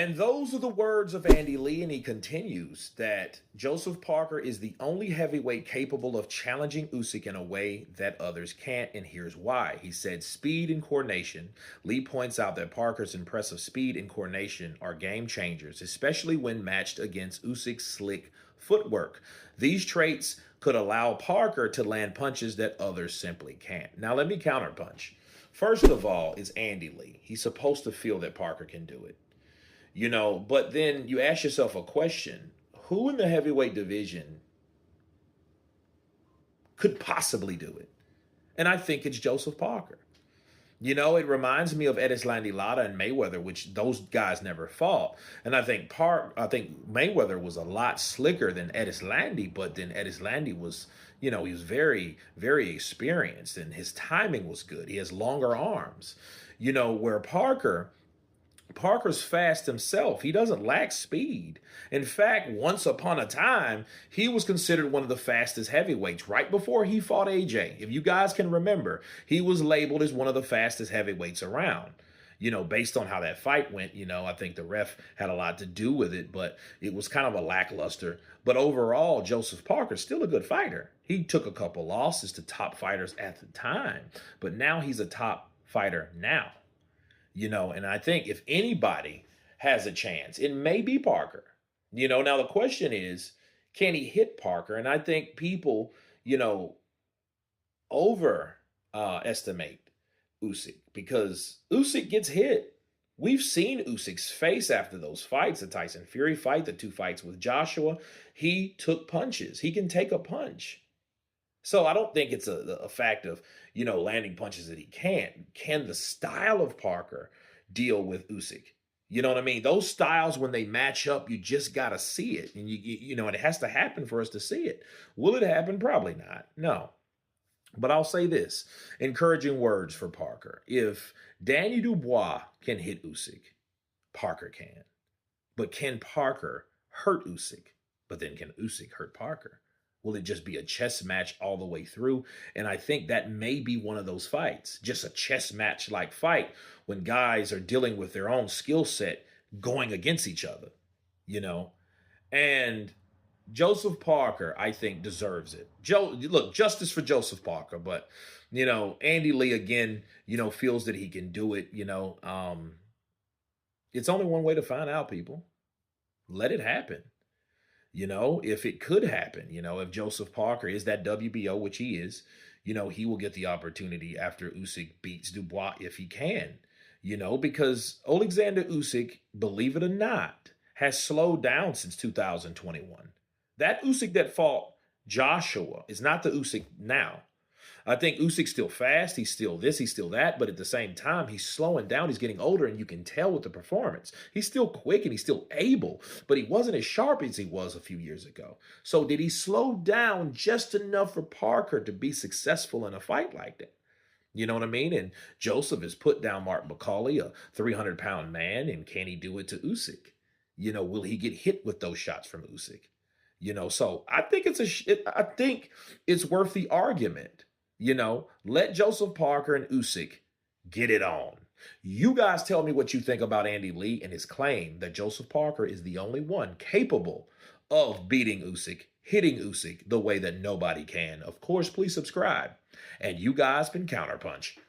And those are the words of Andy Lee, and he continues that Joseph Parker is the only heavyweight capable of challenging Usyk in a way that others can't, and here's why. He said speed and coordination. Lee points out that Parker's impressive speed and coordination are game changers, especially when matched against Usyk's slick footwork. These traits could allow Parker to land punches that others simply can't. Now let me counterpunch. First of all, it's Andy Lee. He's supposed to feel that Parker can do it. But then you ask yourself a question: who in the heavyweight division could possibly do it? And I think it's Joseph Parker. It reminds me of Edislandi Lara and Mayweather, which those guys never fought. And I think Mayweather was a lot slicker than Edislandi, but then Edislandi was, he was very, very experienced and his timing was good. He has longer arms. Where Parker's fast himself. He doesn't lack speed. In fact, once upon a time, he was considered one of the fastest heavyweights right before he fought AJ. If you guys can remember, he was labeled as one of the fastest heavyweights around. Based on how that fight went, I think the ref had a lot to do with it, but it was kind of a lackluster. But overall, Joseph Parker's still a good fighter. He took a couple losses to top fighters at the time, but now he's a top fighter now. And I think if anybody has a chance, it may be Parker. Now the question is, can he hit Parker? And I think people, overestimate Usyk because Usyk gets hit. We've seen Usyk's face after those fights, the Tyson Fury fight, the 2 fights with Joshua. He took punches. He can take a punch. So I don't think it's a fact of, landing punches that he can't. Can the style of Parker deal with Usyk? You know what I mean? Those styles, when they match up, you just got to see it. And, it has to happen for us to see it. Will it happen? Probably not. No. But I'll say this, encouraging words for Parker. If Danny Dubois can hit Usyk, Parker can. But can Parker hurt Usyk? But then can Usyk hurt Parker? Will it just be a chess match all the way through? And I think that may be one of those fights, just a chess match like fight when guys are dealing with their own skill set going against each other, And Joseph Parker, I think, deserves it. Look, justice for Joseph Parker, but, Andy Lee, again, feels that he can do it, It's only one way to find out, people. Let it happen. If it could happen, if Joseph Parker is that WBO, which he is, he will get the opportunity after Usyk beats Dubois if he can, because Oleksandr Usyk, believe it or not, has slowed down since 2021. That Usyk that fought Joshua is not the Usyk now. I think Usyk's still fast. He's still this, he's still that. But at the same time, he's slowing down. He's getting older, and you can tell with the performance. He's still quick and he's still able, but he wasn't as sharp as he was a few years ago. So did he slow down just enough for Parker to be successful in a fight like that? You know what I mean? And Joseph has put down Mark McCauley, a 300-pound man, and can he do it to Usyk? Will he get hit with those shots from Usyk? So I think I think it's worth the argument. Let Joseph Parker and Usyk get it on. You guys tell me what you think about Andy Lee and his claim that Joseph Parker is the only one capable of beating Usyk, hitting Usyk the way that nobody can. Of course, please subscribe. And you guys been Counterpunch.